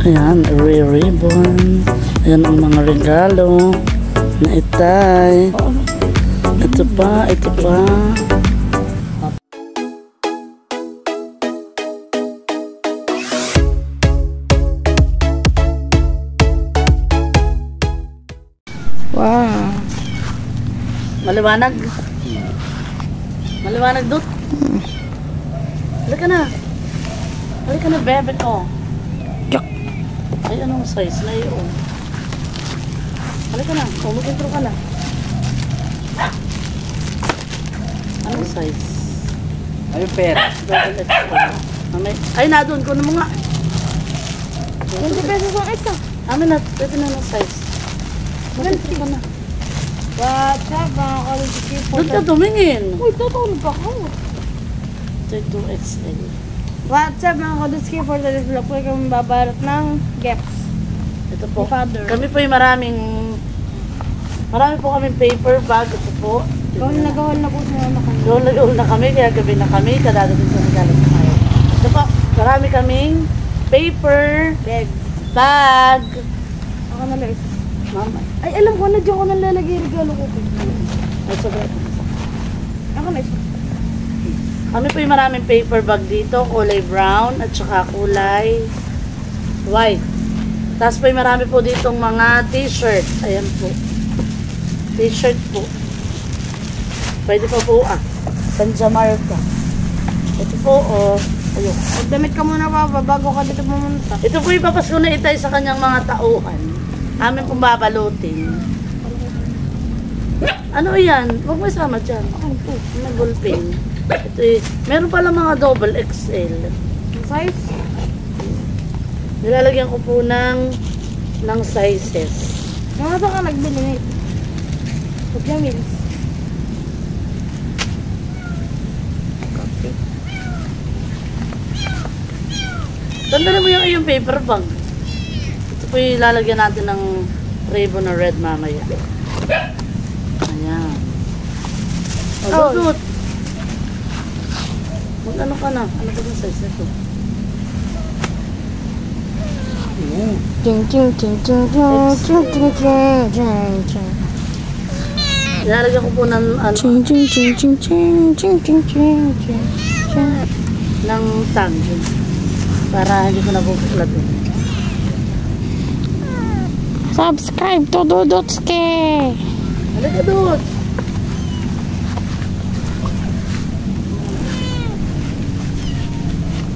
Ayan, ribbon. Ayan ang mga regalo na itay. Ito pa, ito pa. Wow. Maliwanag. Maliwanag dut. Halika na. Halika na, bebe ko. Ay, anong size na yun? Halika na. Mag-intro ka na. Anong size? Ay, pera. Ay, na doon. Kunin mo nga. 20 pesos ang isa. Amin na. Pwede na ng size. Mag-intro ka na. What's up, mga kalugit po? Doon ka tumingin. Uy, tutulog ako. Ito 2XL. What's up, mga kalugit for today's vlog po? Kami babarot ng gifts. Ito po. Ni Father. Kami po yung marami po kami paper bag. Ito po. Gawin na po sa mama kami. Gawin na kami, kaya gabi na kami. Kadadating sa regalo sa kayo. Ito po. Marami kaming paper bag. Ako na lang isa. Mama. Ay, alam ko na, diyan ko nalalagay yung regalo ko. Ay, sobrang. Ako na isa. Kami po yung maraming paper bag dito. Kulay brown at saka kulay white. Tapos po yung marami po ditong mga t-shirt. Ayan po. T-shirt po. Pwede pa po Sanja Marca. Ito po ayun. Magdamit ka muna, Papa, bago ka dito pumunta. Ito po yung papasko na itay sa kanyang mga tauhan. Amin pong babalutin. Ano yan? Huwag mo isama dyan. Ako po. May ballpen. Ito meron pala mga double XL. Size? Nilalagyan ko po ng sizes. Mga ka nagbili nito. Paglamins. Tandaan mo yung iyong paper bag. Ito po yung lalagyan natin ng ribbon na red mamaya. Ayan. Oh. Dudut. Mag-ano ka na? Ano ba yung size nito? Ching ching ching ching ching ching ching ching ching ching. Nilalagyan ko po ng Ching ching ching ching ching ching ching ching ching ching. ng tag. Para hindi ko nabubuklat eh. Subscribe to Dudutski. Halika Dut!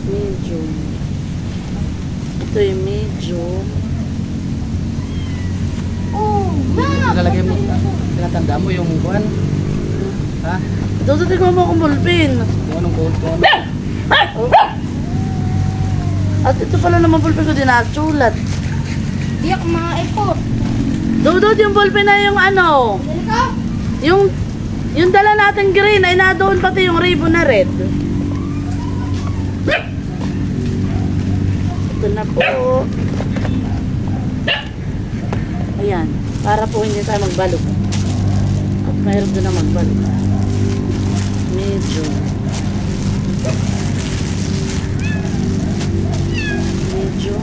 Medium. Ito yung medium. Nakalagay mo, tinatanda mo yung buwan. Ha? Dut, tignan mo akong ballpen. Kung anong gold ko. At ito pala naman ballpen ko din nakasulat. Di ako mga ipot. Dudut, yung ballpen na yung ano. Dali ka? Yung dala natin green ay nadoon pati yung ribbon na red. Ito na po. Ayan. Para po hindi tayo magbalog. At mayroon doon na magbalog. Medyo. Medyo.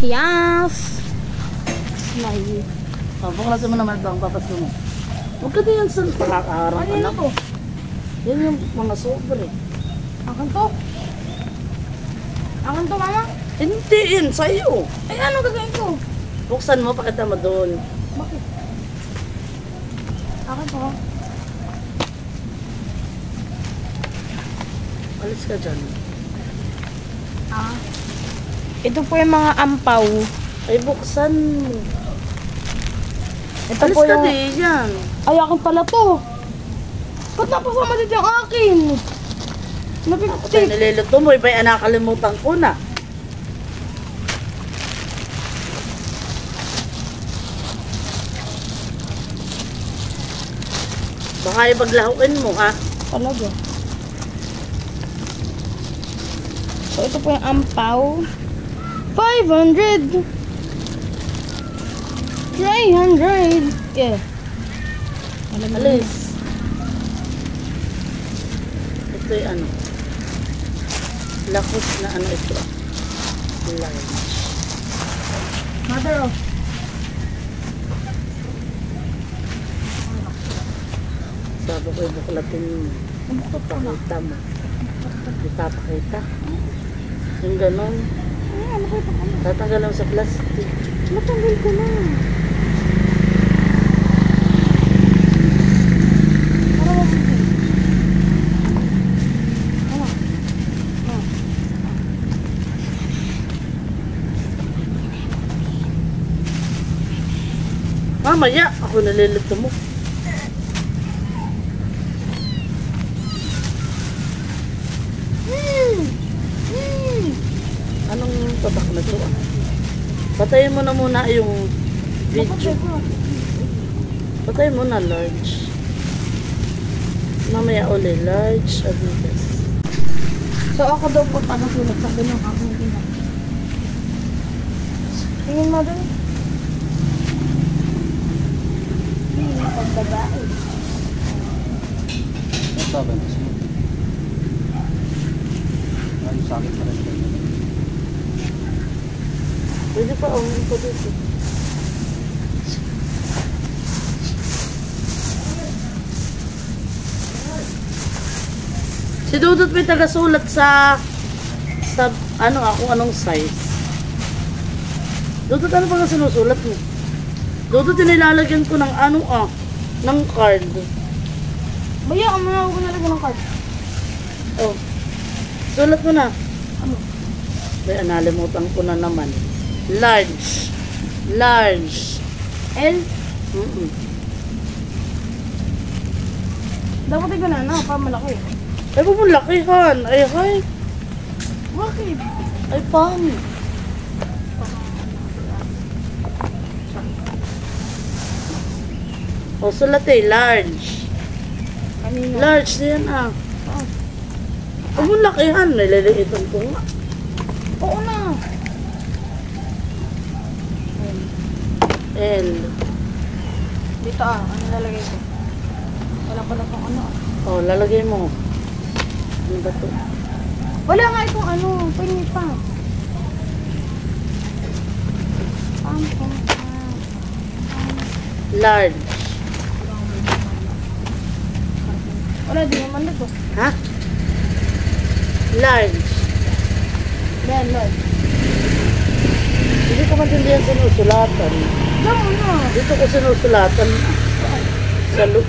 Yes. Smile. Buklasin mo naman ito ang papasko mo. Huwag ka din yan sa nakakaharang Ano ka na. na to? Yan yung mga sobre. Akin to? Akin to, mama? Hindi yun, sa'yo. Ay, ano gagawin ko? Buksan mo, pakita mo doon. Bakit? Akin to, ha? Alis ka dyan. Ito po yung mga ampaw. Ay, buksan mo. Ito Alis po ka yung... din yan. Ay, akin pala to. Ba't napasama dito yung akin? Sa Napiptik. niluluto mo, iba'y nakalimutan ko na. Baka ibaglahuin mo, ha? Talaga. So, ito po yung ampaw. 500! 300! Yeah. Alis. Ito yung ano. Lakos na ano ito. Large. Mother of. Sabi ko ibuklatin mo. Papakita mo. Ipapakita. Yung ganon. Tatanggal mo sa plastic. Matanggal ko na. Mamaya, ako nalilito mo. Anong tabak na to? Patayin mo na muna yung video. Patayin mo na large. Mamaya uli large. Adidas. So, ako daw po tagasulat sa ng aking ina. Tingin mo doon. Pagbabae. Ito, bentos mo. Ay, sakit pa rin. Pwede pa umin ko dito. Si Dudut may tagasulat sa ano kung anong size. Dudut, ano ba nga sinusulat mo? Dudut, nilalagyan ko ng ano ng card. Baya, ako na nalagyan ng card. Oh. Sulat mo na. Ano? Ay, nalimutan ko na naman. Large. Large. L? Dapat ikaw na, no? Pa malaki. Ay, pumulakihan. Ay, hay. Bakit? Ay, pangit. O, sulat large. Kanina. Large din Pumulakihan. Nililiitan ko nga. Oo na. L. Dito ano lalagay ko? Wala pala pang ano O, lalagay mo. Ano ba to? Wala nga itong ano, pwede pa. Large. Wala, di naman dito. Ha? Large. Yan, large. Hindi ko maintindihan sinusulatan. Diyan mo na. Dito ko sinusulatan sa loob.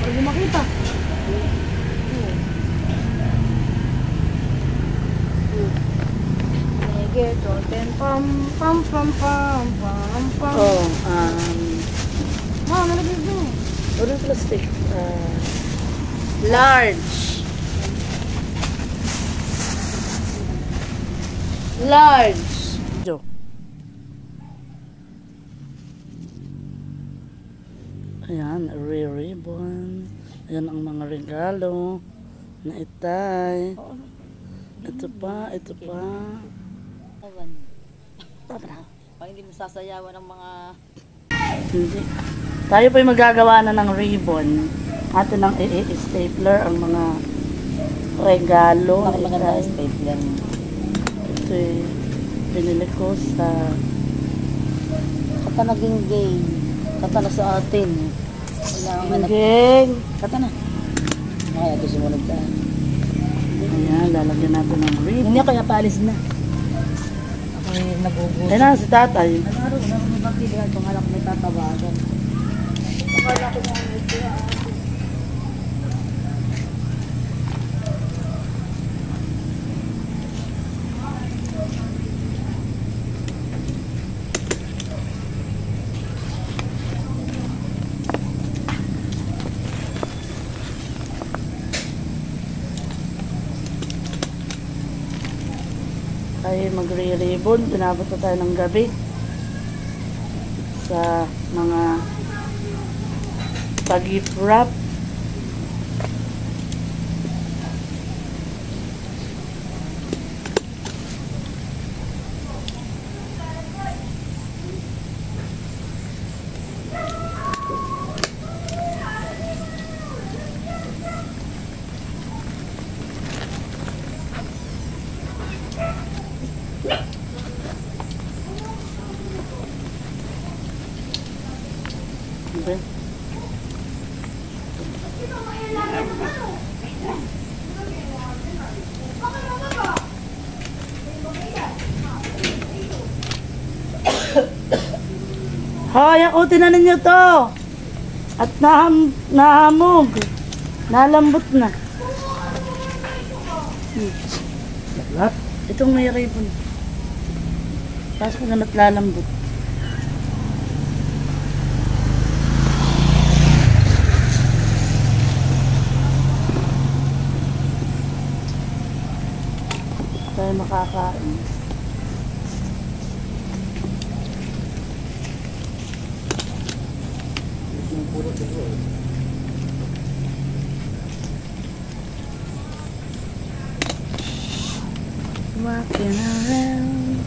Pwede makita. Negeto, ten pam pam pam pam pam pam. Oh, Nalagay ko. walang plastic. Large. Large. Ayan, ribbon. Ayan ang mga regalo na itay. Ito pa, ito pa. Pag hindi mo sasayawan ng mga... Hindi. Tayo po'y magagawa na ng ribbon. Ato ng i-stapler ang mga regalo. Maganda ang stapler. Ito'y binili ko sa... Kata naging gay. Kata na sa atin. Geng. Kata na. Ay, ito sumunod ka. Ayan, lalagyan natin ng ribbon. Hindi kaya paalis na. Ako yung nagugusto. Ayan na, si tatay. Ano na magpapilihan kung alam may tatawagan. Akala ko na ito. Ay magre-ribbon. Pinabot na tayo ng gabi sa mga pa-gift wrap. Okay. Hoy, akutin na ninyo to. At nahamog. Nalambot na. Lahat? Itong may ribbon. Tapos ko naman lalambot. Tayo makakain. Walking around.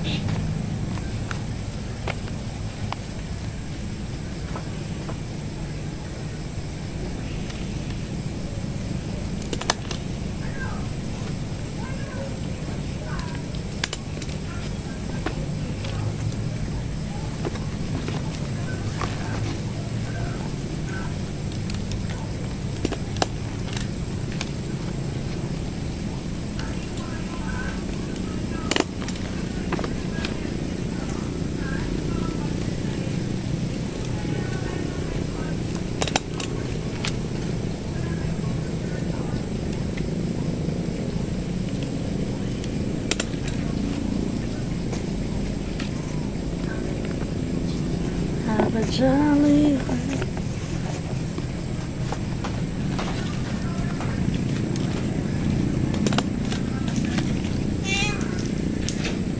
Have a jolly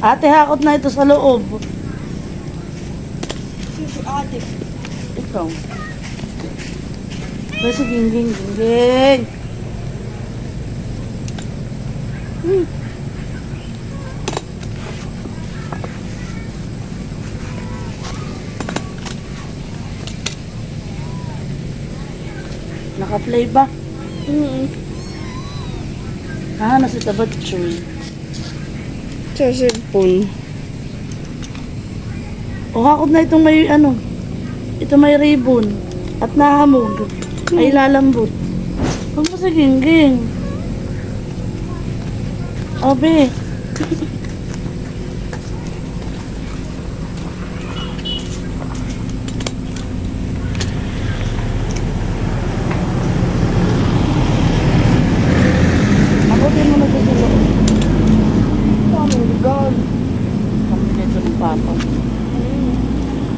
Ate, hakot na ito sa loob. Si ate. Ikaw. Basta gingging, gingging. Naka-play ba? Nasa tabat chuy. Sa cellphone. O hakot na itong may ano. Ito may ribbon. At nahamog. Ay lalambot. Huwag mo sa gingging. Obe. Hakutin mo na ito sa loob. Tama, lugar. Kami nito ng papa.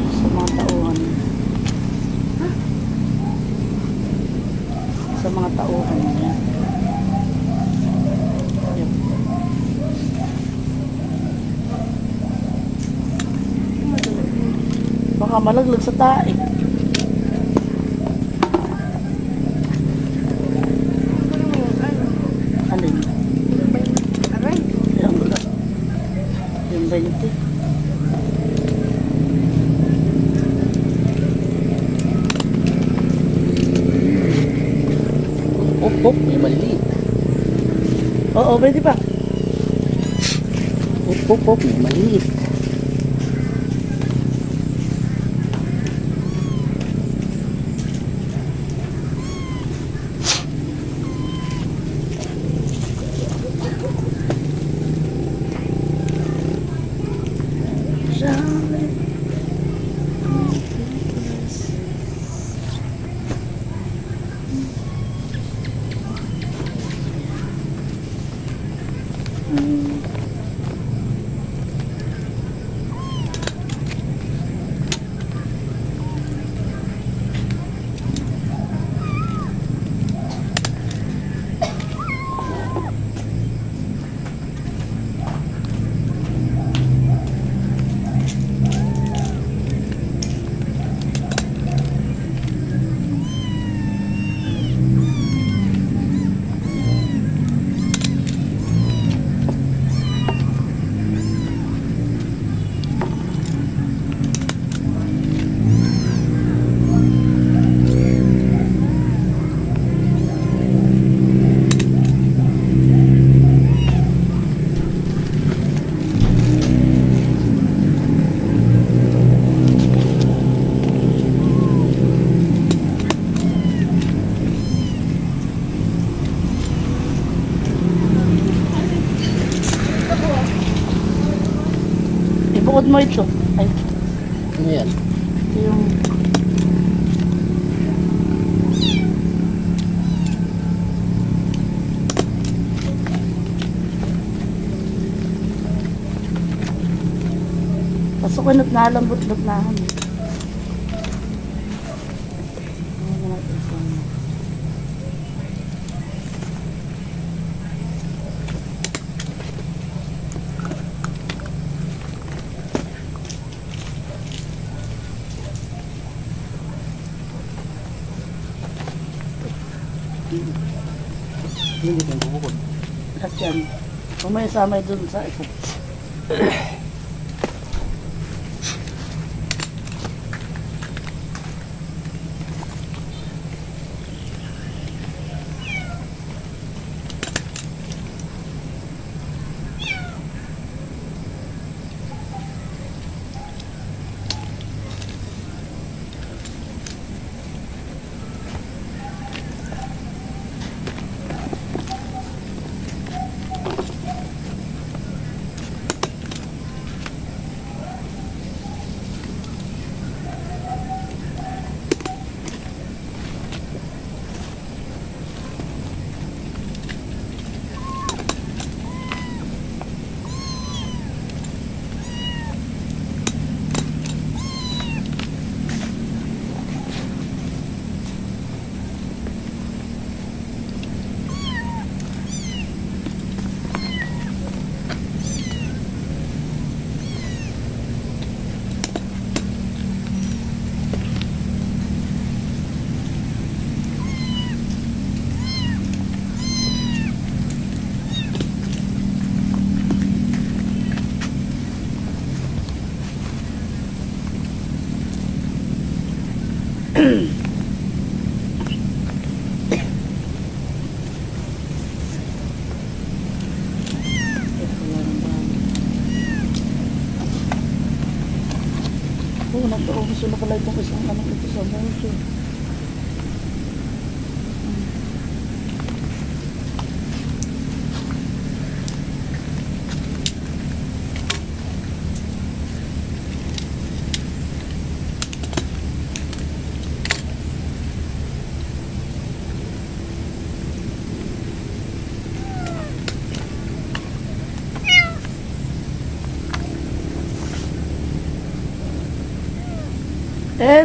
Sa mga tauhan. Sa mga tauhan niya. Yep. Baka malaglag sa tae. Alin? Aray. Yung 20. Op, may maliliit. Oo, pwede pa. Op, may maliliit. Jolly. mo ito. Ay, Ano yan? ito yung... Pasukin at nalambot-lambot na kami. Hindi ko bubukod. At yan. Umay samay dun sa isa. Nagkaubos na pala itong isang ano ito sa bunso.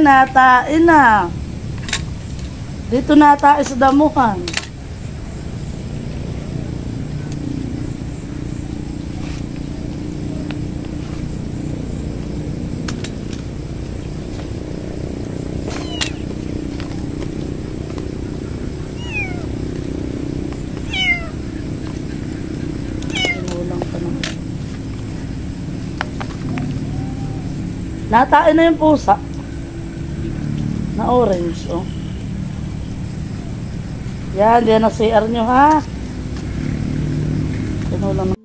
Natain na. Dito natain sa damuhan. Inulang pa naman. Natain na yung pusa. Na orange, oh. Yan, yan ang CR nyo, ha? Ito lang.